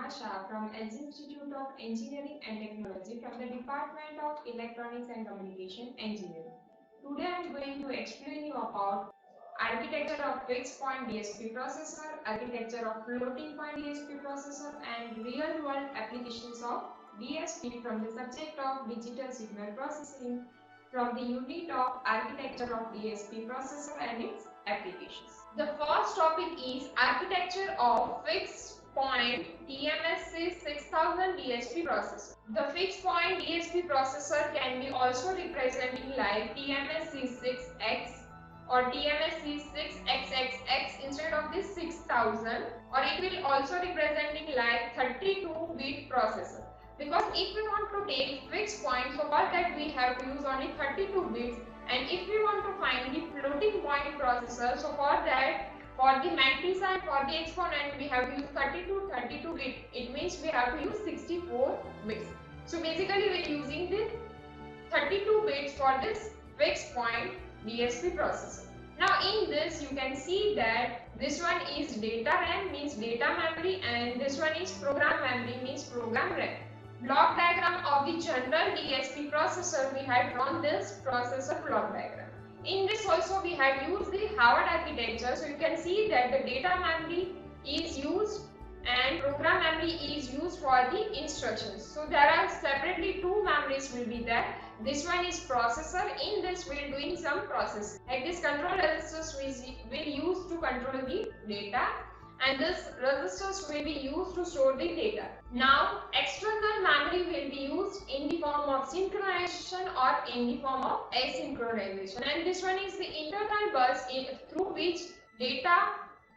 Neha Shah from ELSE Institute of Engineering and Technology from the Department of Electronics and Communication Engineering. Today I am going to explain you about architecture of fixed point DSP processor, architecture of floating point DSP processor and real world applications of DSP from the subject of digital signal processing from the unit of architecture of DSP processor and its applications. The first topic is architecture of fixed point TMSC 6000 DSP processor. The fixed point DSP processor can be also representing like TMSC 6X or TMSC 6XXX instead of this 6000, or it will also representing like 32-bit processor. Because if we want to take fixed point, so for that we have to use only 32 bits, and if we want to find the floating point processor, so for that, for the matrix and for the exponent we have to use 32 bit. It means we have to use 64 bits. So basically we are using the 32 bits for this fixed point DSP processor. Now in this you can see that this one is data RAM means data memory, and this one is program memory means program RAM. Block diagram of the general DSP processor, we had drawn this processor block diagram. In this also we have used the Harvard architecture, so you can see that the data memory is used and program memory is used for the instructions. So there are separately two memories will be there. This one is processor. In this we are doing some processing. Like this control registers we will use to control the data, and this registers will be used to store the data. Now external memory will be used in the form of synchronization or in the form of asynchronization, and this one is the internal bus through which data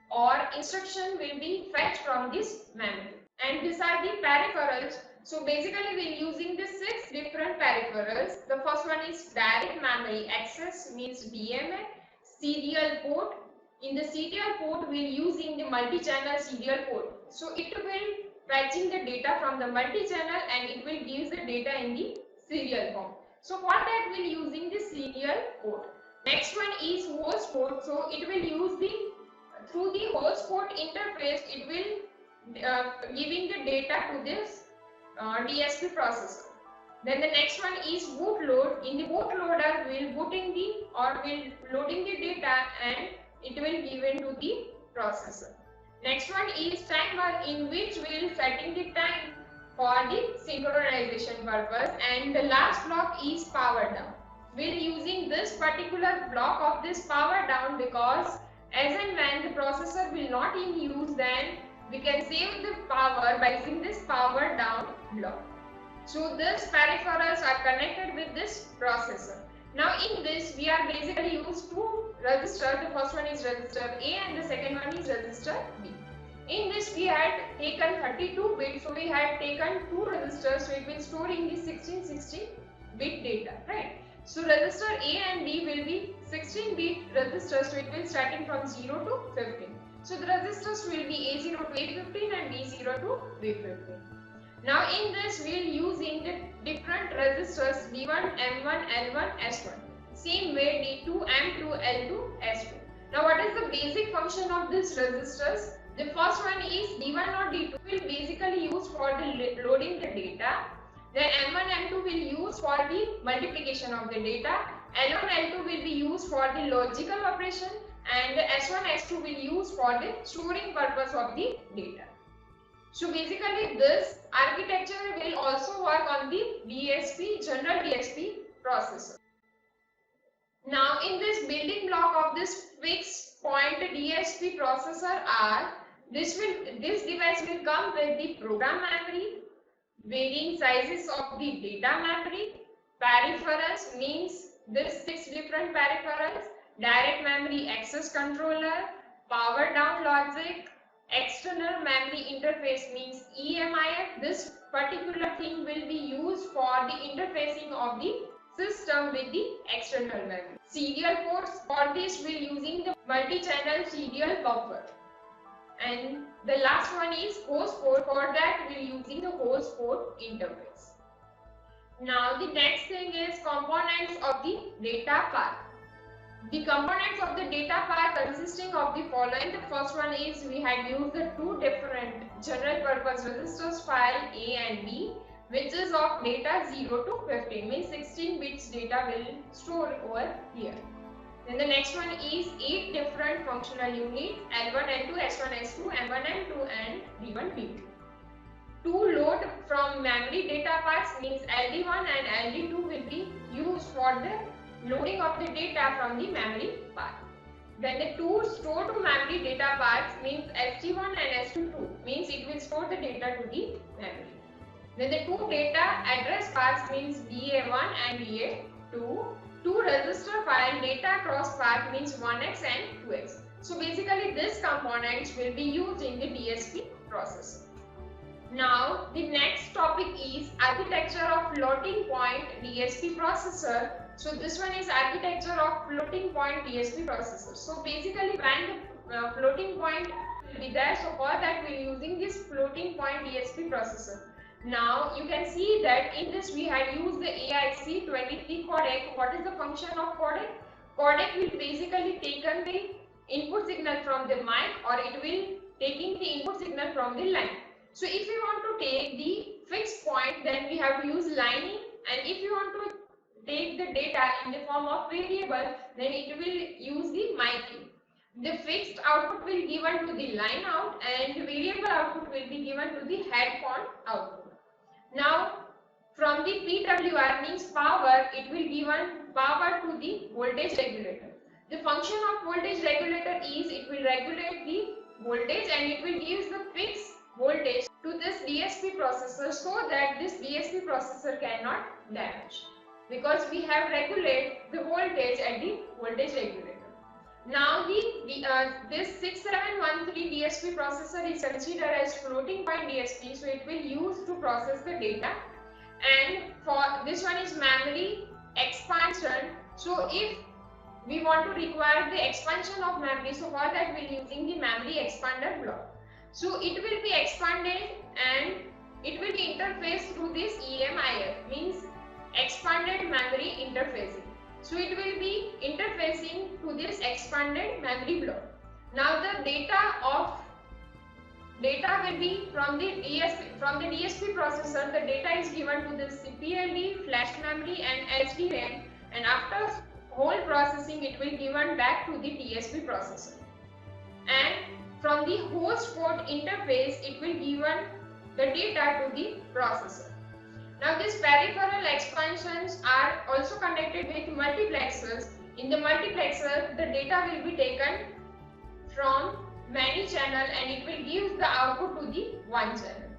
or instruction will be fetched from this memory. And these are the peripherals. So basically we are using the 6 different peripherals. The first one is direct memory access means DMA, serial port. In the serial port we are using the multi-channel serial port. So it will fetching the data from the multi-channel and it will give the data in the serial form. So for that we are using the serial port. Next one is host port. So it will use the through the host port interface, it will giving the data to this DSP processor. Then the next one is bootload. In the bootloader, will booting the or will loading the data and it will given to the processor. Next one is timer, in which we will setting the time for the synchronization purpose. And the last block is power down. We are using this particular block of this power down because as and when the processor will not in use, then we can save the power by using this power down block. So these peripherals are connected with this processor. Now in this we are basically used two registers. The first one is register A and the second one is register B. In this we had taken 32 bits, so we had taken two registers, so it will store in the 16 bit data, right? So register A and B will be 16-bit registers, so it will starting from 0 to 15. So the registers will be A0 to A15 and B0 to B15. Now in this we will using the different registers D1, M1, L1, S1. Same way D2, M2, L2, S2. Now what is the basic function of these registers? The first one is D1 or D2 will basically use for the loading the data. Then M1, M2 will use for the multiplication of the data. L1, L2 will be used for the logical operation, and S1, S2 will use for the storing purpose of the data. So basically this architecture will also work on the DSP, general DSP processor. Now in this building block of this fixed point DSP processor are, this device will come with the program memory, varying sizes of the data memory, peripherals means this 6 different peripherals, direct memory access controller, power down logic, external memory interface means EMIF. This particular thing will be used for the interfacing of the system with the external memory. Serial ports, for this we will using the multi-channel serial buffer. And the last one is host port. For that we are using the host port interface. Now the next thing is components of the data path. The components of the data path consisting of the following. The first one is we had used the two different general purpose registers file A and B, which is of data 0 to 15, means 16 bits data will store over here. Then the next one is 8 different functional units L1, L2, S1, S2, M1, M2 and D1, D2. To load from memory data paths means LD1 and LD2 will be used for the loading of the data from the memory path. Then the two store to memory data paths means ST1 and ST2 means it will store the data to the memory. Then the two data address paths means DA1 and DA2. Two register file data cross path means 1x and 2x. So basically these components will be used in the DSP processor. Now the next topic is architecture of floating point DSP processor. So this one is architecture of floating point DSP processor. So basically when the floating point will be there, so for that we are using this floating point DSP processor. Now you can see that in this we had used the AIC23 codec. What is the function of codec? Codec will basically taken the input signal from the mic, or it will taking the input signal from the line. So if you want to take the fixed point, then we have to use lining, and if you want to take the data in the form of variable, then it will use the miking. The fixed output will be given to the line out and the variable output will be given to the head point output. Now from the PWR means power, it will given power to the voltage regulator. The function of voltage regulator is it will regulate the voltage and it will give the fixed voltage to this DSP processor so that this DSP processor cannot damage, because we have regulate the voltage at the voltage regulator. Now this 6713 DSP processor is considered as floating point DSP, so it will use to process the data. And for this one is memory expansion. So if we want to require the expansion of memory, so for that we are using the memory expander block. So it will be expanded and it will be interfaced through this EMIF, means expanded memory interfacing. So it will be interfacing to this expanded memory block. Now the data will be from the DSP processor. The data is given to the CPLD, flash memory and SDRAM, and after whole processing it will given back to the DSP processor. And from the host port interface it will given the data to the processor. Now these peripheral expansions are also connected with multiplexers. In the multiplexer the data will be taken from many channel and it will give the output to the one channel.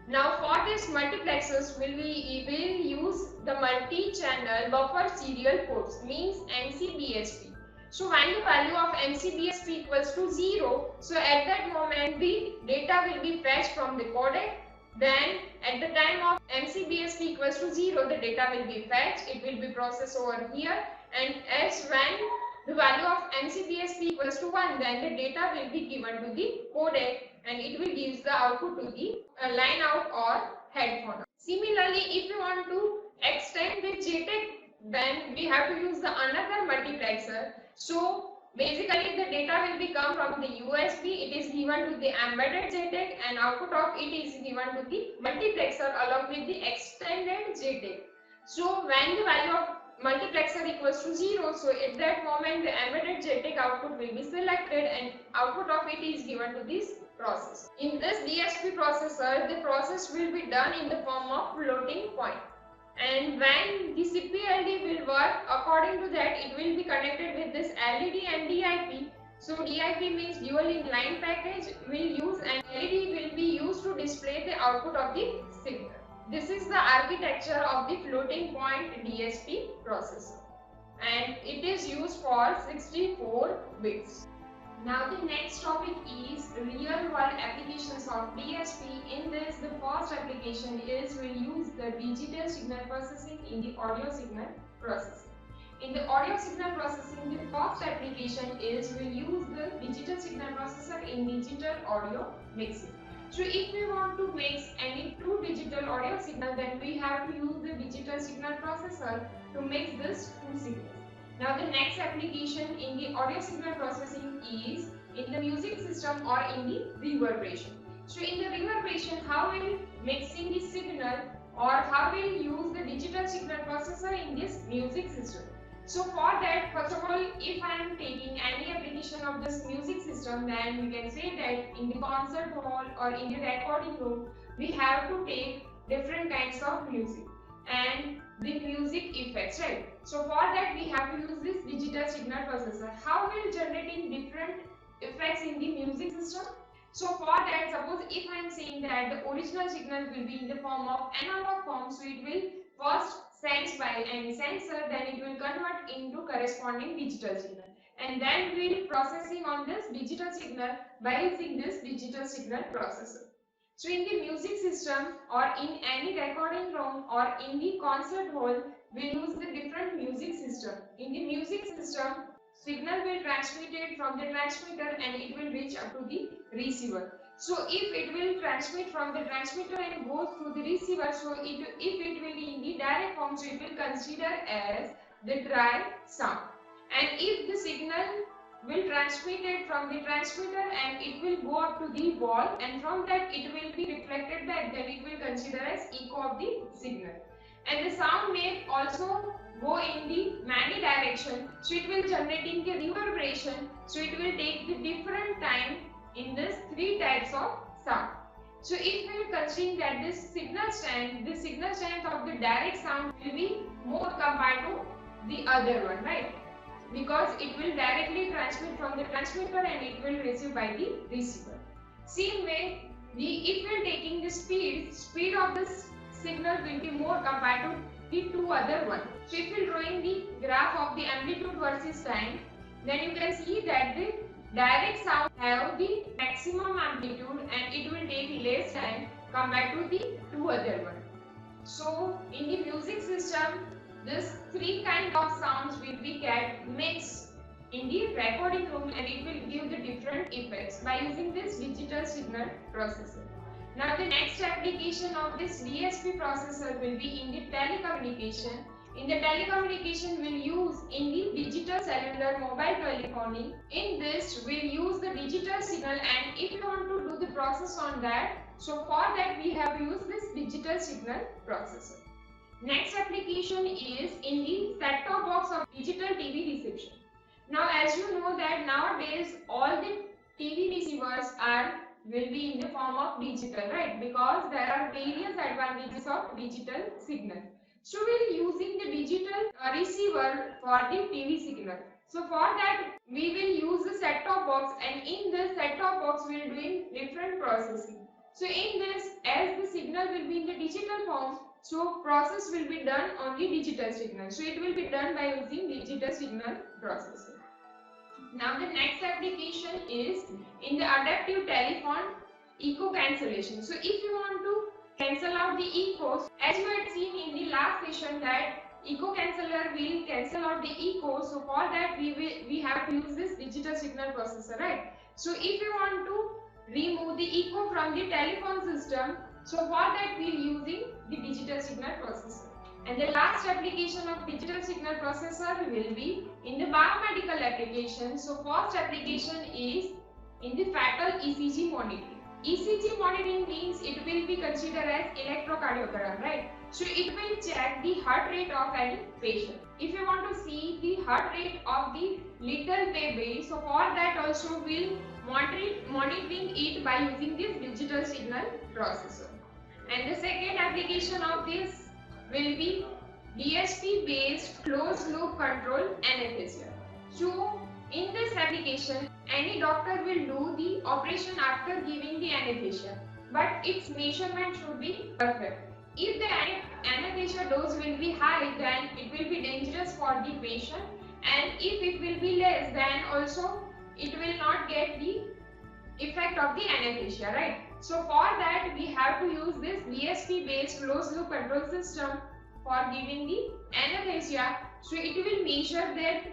Now for this multiplexers we will use the multi-channel buffer serial ports, means MCBSP. So when the value of MCBSP equals to 0, so at that moment the data will be fetched from the codec. Then at the time of MCBSP equals to 0, the data will be fetched, it will be processed over here, and as when the value of MCBSP equals to 1, then the data will be given to the codec and it will give the output to the line out or headphone. Similarly, if you want to extend the JTAG, then we have to use the another multiplexer. So basically the data will be come from the USB, it is given to the embedded JTAG and output of it is given to the multiplexer along with the extended JTAG. So when the value of multiplexer equals to 0, so at that moment the embedded JTAG output will be selected and output of it is given to this process. In this DSP processor, the process will be done in the form of floating point. And when the CPLD will work, according to that it will be connected with this LED and DIP. So DIP means dual in-line package will use, and LED will be used to display the output of the signal. This is the architecture of the floating point DSP processor and it is used for 64 bits. Now the next topic is real world applications of DSP. In this, the first application is we'll use the digital signal processing in the audio signal processing. In the audio signal processing, the first application is we'll use the digital signal processor in digital audio mixing. So if we want to mix any true digital audio signal, then we have to use the digital signal processor to mix this two signals. Now the next application in the audio signal processing is in the music system or in the reverberation. So in the reverberation, how will mixing the signal or how will use the digital signal processor in this music system. So for that, first of all, if I am taking any application of this music system, then we can say that in the concert hall or in the recording room, we have to take different kinds of music and the music effects, right? So for that we have to use this digital signal processor. How will generating different effects in the music system? So for that, suppose if I am saying that the original signal will be in the form of analog form, so it will first sense by any sensor, then it will convert into corresponding digital signal, and then we will processing on this digital signal by using this digital signal processor. So in the music system or in any recording room or in the concert hall, we use the different music system. In the music system, signal will transmitted from the transmitter and it will reach up to the receiver. So if it will transmit from the transmitter and goes to the receiver, so if it will be in the direct form, so it will consider as the dry sound. And if the signal will transmit it from the transmitter and it will go up to the wall, and from that it will be reflected back, then it will consider as echo of the signal. And the sound may also go in the many direction, so it will generating the reverberation, so it will take the different time in this three types of sound. So if we are considering that the signal strength of the direct sound will be more compared to the other one, right? Because it will directly transmit from the transmitter and it will receive by the receiver. Same way, if we are taking the speed of this signal will be more compared to the two other one. So if we are drawing the graph of the amplitude versus time, then you can see that the direct sound have the maximum amplitude and it will take less time compared to the two other one. So in the music system, this three kind of sounds will be get mixed in the recording room and it will give the different effects by using this digital signal processor. Now the next application of this DSP processor will be in the telecommunication. In the telecommunication we'll use in the digital cellular mobile telephony. In this we'll use the digital signal, and if you want to do the process on that, so for that we have used this digital signal processor. Next application is in the set-top box of digital TV reception. Now as you know that nowadays all the TV receivers will be in the form of digital, right? Because there are various advantages of digital signal. So we're using the digital receiver for the TV signal. So for that we will use the set-top box, and in this set-top box we will doing different processing. So in this, as the signal will be in the digital form, so process will be done on the digital signal. So it will be done by using digital signal processing. Now the next application is in the adaptive telephone echo cancellation. So if you want to cancel out the echoes, as you had seen in the last session that echo canceller will cancel out the echo. So for that we have to use this digital signal processor, right? So if you want to remove the echo from the telephone system, so for that we are using the digital signal processor. And the last application of digital signal processor will be in the biomedical application. So first application is in the fetal ECG monitoring. ECG monitoring means it will be considered as electrocardiogram, right? So it will check the heart rate of any patient. If you want to see the heart rate of the little baby, so for that also we'll monitoring it by using this digital signal processor. And the second application of this will be DSP based closed loop control anesthesia. So in this application, any doctor will do the operation after giving the anesthesia, but its measurement should be perfect. If the anesthesia dose will be high, then it will be dangerous for the patient, and if it will be less, then also it will not get the effect of the anesthesia, right? So for that we have to use this DSP based closed loop control system for giving the anesthesia. So it will measure that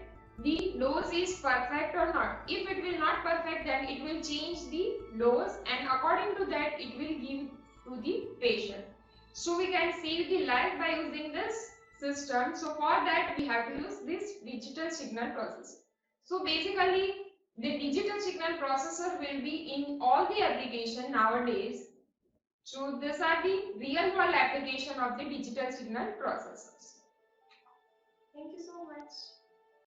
the dose is perfect or not. If it will not perfect, then it will change the dose, and according to that it will give to the patient. So we can save the life by using this system. So for that we have to use this digital signal processor. So basically the digital signal processor will be in all the application nowadays. So these are the real world application of the digital signal processors. Thank you so much.